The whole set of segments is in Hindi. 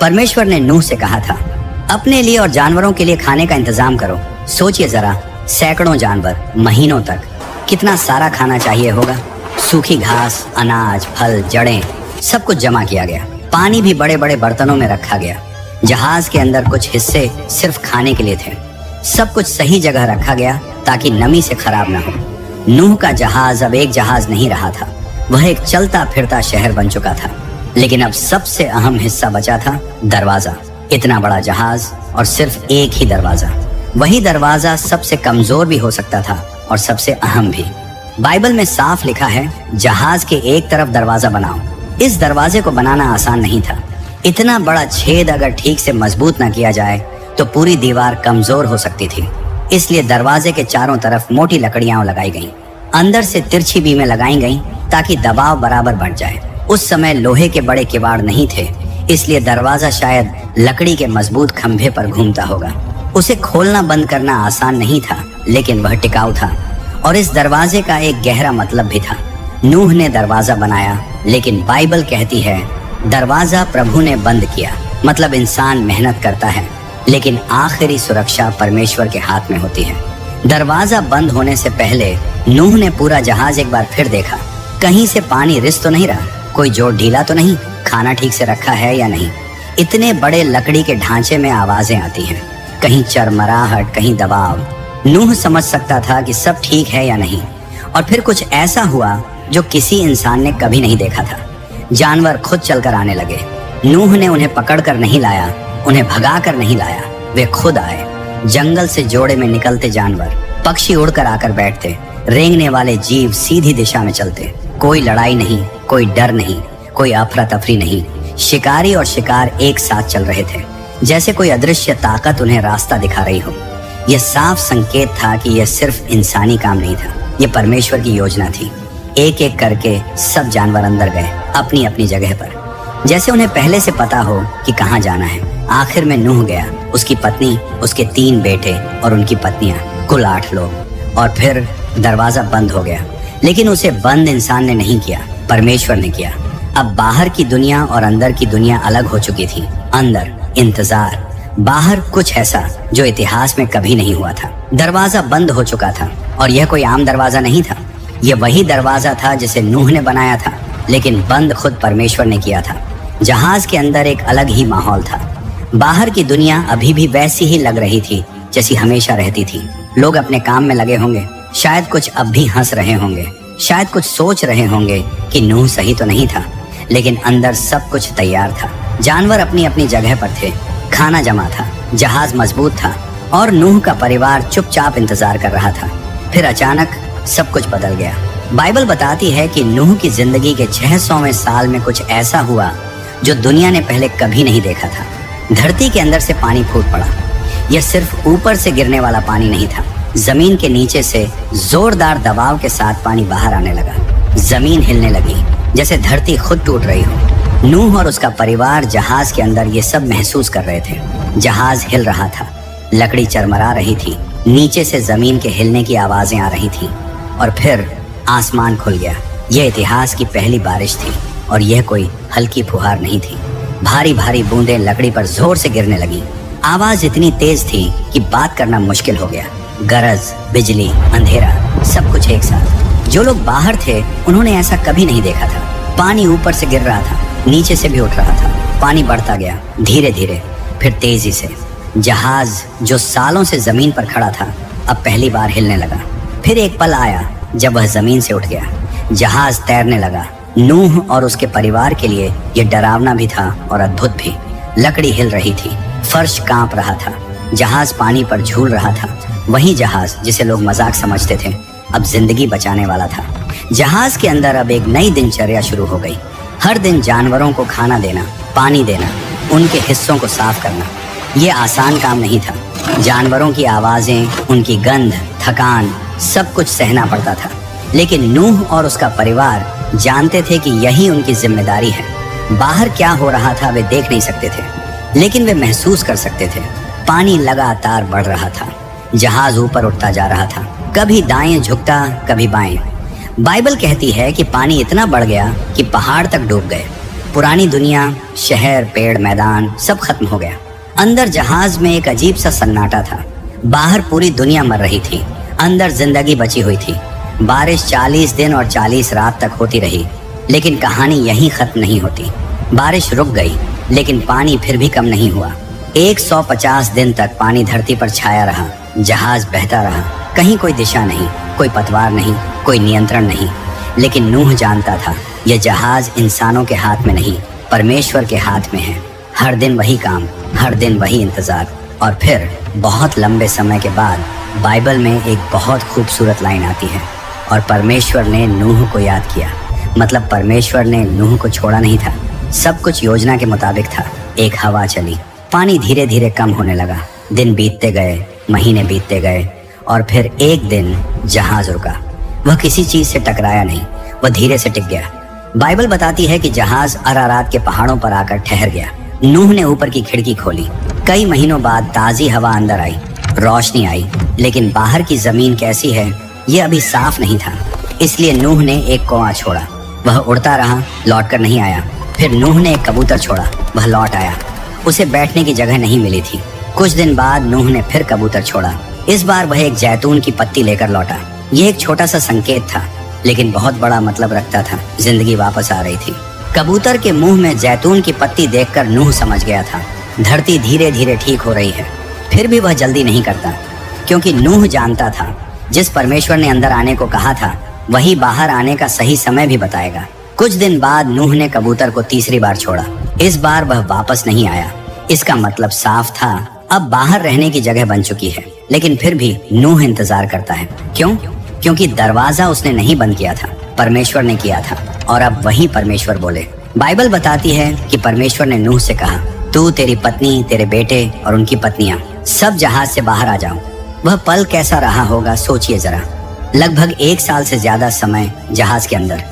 परमेश्वर ने नूह से कहा था, अपने लिए और जानवरों के लिए खाने का इंतजाम करो। सोचिए जरा, सैकड़ों जानवर, महीनों तक, कितना सारा खाना चाहिए होगा। सूखी घास, अनाज, फल, जड़ें, सब कुछ जमा किया गया। पानी भी बड़े बड़े बर्तनों में रखा गया। जहाज के अंदर कुछ हिस्से सिर्फ खाने के लिए थे। सब कुछ सही जगह रखा गया ताकि नमी से खराब ना हो। नूह का जहाज अब एक जहाज नहीं रहा था, वह एक चलता फिरता शहर बन चुका था। लेकिन अब सबसे अहम हिस्सा बचा था, दरवाजा। इतना बड़ा जहाज और सिर्फ एक ही दरवाजा। वही दरवाजा सबसे कमजोर भी हो सकता था और सबसे अहम भी। बाइबल में साफ लिखा है, जहाज के एक तरफ दरवाजा बनाओ। इस दरवाजे को बनाना आसान नहीं था। इतना बड़ा छेद अगर ठीक से मजबूत ना किया जाए तो पूरी दीवार कमजोर हो सकती थी। इसलिए दरवाजे के चारों तरफ मोटी लकड़ियां लगाई गईं। अंदर से तिरछी बीमें लगाई गईं ताकि दबाव बराबर बढ़ जाए। उस समय लोहे के बड़े किवाड़ नहीं थे, इसलिए दरवाजा शायद लकड़ी के मजबूत खंभे पर घूमता होगा। उसे खोलना बंद करना आसान नहीं था, लेकिन वह टिकाऊ था। और इस दरवाजे का एक गहरा मतलब भी था। नूह ने दरवाजा बनाया, लेकिन बाइबल कहती है दरवाजा प्रभु ने बंद किया। मतलब इंसान मेहनत करता है, लेकिन आखिरी सुरक्षा परमेश्वर के हाथ में होती है। दरवाजा बंद होने से पहले नूह ने पूरा जहाज एक बार फिर देखा। कहीं से पानी रिस तो नहीं रहा, कोई जोड़ ढीला तो नहीं, खाना ठीक से रखा है या नहीं। इतने बड़े लकड़ी के ढांचे में आवाजें आती हैं, कहीं चरमराहट, कहीं दबाव। नूह समझ सकता था कि सब ठीक है या नहीं। और फिर कुछ ऐसा हुआ जो किसी इंसान ने कभी नहीं देखा था। जानवर खुद चलकर आने लगे। नूह ने उन्हें पकड़कर नहीं लाया, उन्हें भगाकर नहीं लाया, वे खुद आए। जंगल से जोड़े में निकलते जानवर, पक्षी उड़कर आकर बैठते, रेंगने वाले जीव सीधी दिशा में चलते। कोई लड़ाई नहीं, कोई डर नहीं, कोई अफरा तफरी नहीं। शिकारी और शिकार एक साथ चल रहे थे, जैसे कोई अदृश्य ताकत उन्हें रास्ता दिखा रही हो। यह साफ संकेत था कि यह सिर्फ इंसानी काम नहीं था, यह परमेश्वर की योजना थी। एक एक करके सब जानवर अंदर गए, अपनी अपनी जगह पर, जैसे उन्हें पहले से पता हो कि कहाँ जाना है। आखिर में नूह गया, उसकी पत्नी, उसके 3 बेटे और उनकी पत्नियां, कुल 8 लोग। और फिर दरवाजा बंद हो गया। लेकिन उसे बंद इंसान ने नहीं किया, परमेश्वर ने किया। अब बाहर की दुनिया और अंदर की दुनिया अलग हो चुकी थी। अंदर इंतजार, बाहर कुछ ऐसा जो इतिहास में कभी नहीं हुआ था। दरवाजा बंद हो चुका था, और यह कोई आम दरवाजा नहीं था। यह वही दरवाजा था जिसे नूह ने बनाया था, लेकिन बंद खुद परमेश्वर ने किया था। जहाज के अंदर एक अलग ही माहौल था। बाहर की दुनिया अभी भी वैसी ही लग रही थी जैसी हमेशा रहती थी। लोग अपने काम में लगे होंगे, शायद कुछ अब भी हंस रहे होंगे, शायद कुछ सोच रहे होंगे कि नूह सही तो नहीं था, लेकिन अंदर सब कुछ तैयार था। जानवर अपनी अपनी जगह पर थे, खाना जमा था, जहाज मजबूत था, और नूह का परिवार चुपचाप इंतजार कर रहा था। फिर अचानक सब कुछ बदल गया। बाइबल बताती है कि नूह की जिंदगी के 600वें साल में कुछ ऐसा हुआ जो दुनिया ने पहले कभी नहीं देखा था। धरती के अंदर से पानी फूट पड़ा। यह सिर्फ ऊपर से गिरने वाला पानी नहीं था, जमीन के नीचे से जोरदार दबाव के साथ पानी बाहर आने लगा। जमीन हिलने लगी, जैसे धरती खुद टूट रही हो। नूह और उसका परिवार जहाज के अंदर ये सब महसूस कर रहे थे। जहाज हिल रहा था, लकड़ी चरमरा रही थी, नीचे से जमीन के हिलने की आवाजें आ रही थी। और फिर आसमान खुल गया। यह इतिहास की पहली बारिश थी, और यह कोई हल्की फुहार नहीं थी। भारी भारी बूंदें लकड़ी पर जोर से गिरने लगी। आवाज इतनी तेज थी कि बात करना मुश्किल हो गया। गरज, बिजली, अंधेरा, सब कुछ एक साथ। जो लोग बाहर थे उन्होंने ऐसा कभी नहीं देखा था। पानी ऊपर से गिर रहा था, नीचे से भी उठ रहा था। पानी बढ़ता गया, धीरे धीरे, फिर तेजी से। जहाज जो सालों से जमीन पर खड़ा था, अब पहली बार हिलने लगा। फिर एक पल आया जब वह जमीन से उठ गया। जहाज तैरने लगा। नूह और उसके परिवार के लिए यह डरावना भी था और अद्भुत भी। लकड़ी हिल रही थी, फर्श कांप रहा था, जहाज पानी पर झूल रहा था। वही जहाज जिसे लोग मजाक समझते थे, अब जिंदगी बचाने वाला था। जहाज के अंदर अब एक नई दिनचर्या शुरू हो गई। हर दिन जानवरों को खाना देना, पानी देना, उनके हिस्सों को साफ करना। ये आसान काम नहीं था। जानवरों की आवाजें, उनकी गंध, थकान, सब कुछ सहना पड़ता था। लेकिन नूह और उसका परिवार जानते थे कि यही उनकी जिम्मेदारी है। बाहर क्या हो रहा था वे देख नहीं सकते थे, लेकिन वे महसूस कर सकते थे। पानी लगातार बढ़ रहा था, जहाज ऊपर उठता जा रहा था, कभी दाएं झुकता, कभी बाएं। बाइबल कहती है कि पानी इतना बढ़ गया कि पहाड़ तक डूब गए। पुरानी दुनिया, शहर, पेड़, मैदान सब खत्म हो गया। अंदर जहाज में एक अजीब सा सन्नाटा था। बाहर पूरी दुनिया मर रही थी, अंदर जिंदगी बची हुई थी। बारिश 40 दिन और 40 रात तक होती रही, लेकिन कहानी यहीं खत्म नहीं होती। बारिश रुक गई, लेकिन पानी फिर भी कम नहीं हुआ। 150 दिन तक पानी धरती पर छाया रहा। जहाज बहता रहा, कहीं कोई दिशा नहीं, कोई पतवार नहीं, कोई नियंत्रण नहीं। लेकिन नूह जानता था यह जहाज इंसानों के हाथ में नहीं, परमेश्वर के हाथ में है। हर दिन वही काम, हर दिन वही इंतजार। और फिर बहुत लंबे समय के बाद बाइबल में एक बहुत खूबसूरत लाइन आती है, और परमेश्वर ने नूह को याद किया। मतलब परमेश्वर ने नूह को छोड़ा नहीं था। सब कुछ योजना के मुताबिक था। एक हवा चली, पानी धीरे धीरे कम होने लगा। दिन बीतते गए, महीने बीतते गए, और फिर एक दिन जहाज रुका। वह किसी चीज से टकराया नहीं, वह धीरे से टिक गया। बाइबल बताती है कि जहाज अरारात के पहाड़ों पर आकर ठहर गया। नूह ने ऊपर की खिड़की खोली। कई महीनों बाद ताजी हवा अंदर आई, रोशनी आई, लेकिन बाहर की जमीन कैसी है यह अभी साफ नहीं था। इसलिए नूह ने एक कौवा छोड़ा। वह उड़ता रहा, लौटकर नहीं आया। फिर नूह ने एक कबूतर छोड़ा, वह लौट आया। उसे बैठने की जगह नहीं मिली थी। कुछ दिन बाद नूह ने फिर कबूतर छोड़ा। इस बार वह एक जैतून की पत्ती लेकर लौटा। यह एक छोटा सा संकेत था, लेकिन बहुत बड़ा मतलब रखता था। जिंदगी वापस आ रही थी। कबूतर के मुंह में जैतून की पत्ती देखकर नूह समझ गया था धरती धीरे धीरे ठीक हो रही है। फिर भी वह जल्दी नहीं करता, क्योंकि नूह जानता था जिस परमेश्वर ने अंदर आने को कहा था वही बाहर आने का सही समय भी बताएगा। कुछ दिन बाद नूह ने कबूतर को तीसरी बार छोड़ा। इस बार वह वापस नहीं आया। इसका मतलब साफ था, अब बाहर रहने की जगह बन चुकी है। लेकिन फिर भी नूह इंतजार करता है। क्यों? क्योंकि दरवाजा उसने नहीं बंद किया था, परमेश्वर ने किया था। और अब वही परमेश्वर बोले। बाइबल बताती है कि परमेश्वर ने नूह से कहा, तू, तेरी पत्नी, तेरे बेटे और उनकी पत्नियां सब जहाज से बाहर आ जाओ। वह पल कैसा रहा होगा सोचिए जरा। लगभग 1 साल से ज्यादा समय जहाज के अंदर,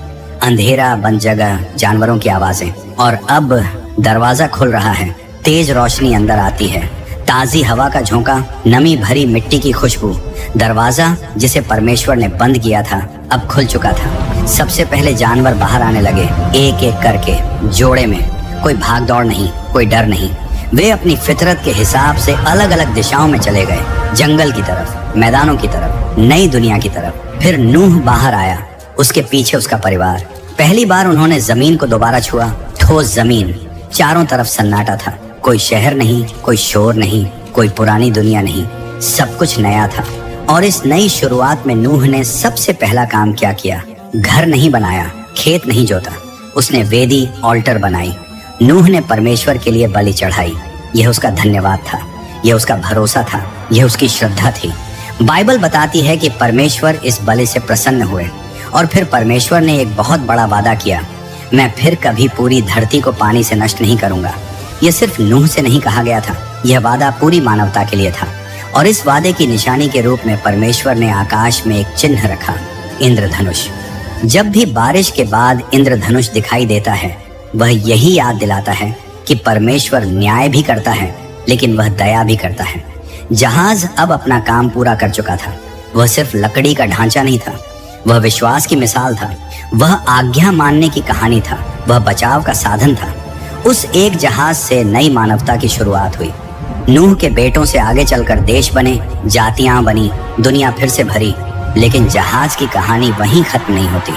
अंधेरा, बंद जगह, जानवरों की आवाजें। और अब दरवाजा खुल रहा है, तेज रोशनी अंदर आती है, ताजी हवा का झोंका, नमी भरी मिट्टी की खुशबू। दरवाजा जिसे परमेश्वर ने बंद किया था अब खुल चुका था। सबसे पहले जानवर बाहर आने लगे, एक एक करके, जोड़े में। कोई भाग दौड़ नहीं, कोई डर नहीं। वे अपनी फितरत के हिसाब से अलग अलग दिशाओं में चले गए, जंगल की तरफ, मैदानों की तरफ, नई दुनिया की तरफ। फिर नूह बाहर आया, उसके पीछे उसका परिवार। पहली बार उन्होंने जमीन को दोबारा छुआ, ठोस जमीन। चारों तरफ सन्नाटा था, कोई शहर नहीं, कोई शोर नहीं, कोई पुरानी दुनिया नहीं, सब कुछ नया था। और इस नई शुरुआत में नूह ने सबसे पहला काम क्या किया? घर नहीं बनाया, खेत नहीं जोता, उसने वेदी, ऑल्टर बनाई। नूह ने परमेश्वर के लिए बलि चढ़ाई। यह उसका धन्यवाद था, यह उसका भरोसा था, यह उसकी श्रद्धा थी। बाइबल बताती है कि परमेश्वर इस बलि से प्रसन्न हुए। और फिर परमेश्वर ने एक बहुत बड़ा वादा किया, मैं फिर कभी पूरी धरती को पानी से नष्ट नहीं करूंगा। यह सिर्फ नूह से नहीं कहा गया था, यह वादा पूरी मानवता के लिए था। और इस वादे की निशानी के रूप में परमेश्वर ने आकाश में एक चिन्ह रखा, इंद्रधनुष। जब भी बारिश के बाद इंद्रधनुष दिखाई देता है, वह यही याद दिलाता है कि परमेश्वर न्याय भी करता है, लेकिन वह दया भी करता है। जहाज अब अपना काम पूरा कर चुका था। वह सिर्फ लकड़ी का ढांचा नहीं था, वह विश्वास की मिसाल था, वह आज्ञा मानने की कहानी था, वह बचाव का साधन था। उस एक जहाज से नई मानवता की शुरुआत हुई। नूह के बेटों से आगे चलकर देश बने, जातियां बनी, दुनिया फिर से भरी। लेकिन जहाज की कहानी वहीं खत्म नहीं होती।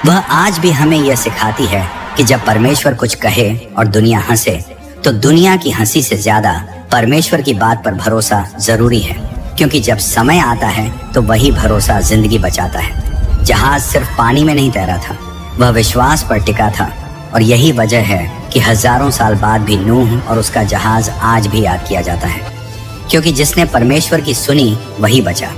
वह आज भी हमें यह सिखाती है कि जब परमेश्वर कुछ कहे और दुनिया हंसे, तो दुनिया की हंसी से ज्यादा परमेश्वर की बात पर भरोसा जरूरी है। क्योंकि जब समय आता है तो वही भरोसा जिंदगी बचाता है। जहाज सिर्फ पानी में नहीं तैरा था, वह विश्वास पर टिका था। और यही वजह है कि हजारों साल बाद भी नूह और उसका जहाज आज भी याद किया जाता है। क्योंकि जिसने परमेश्वर की सुनी वही बचा।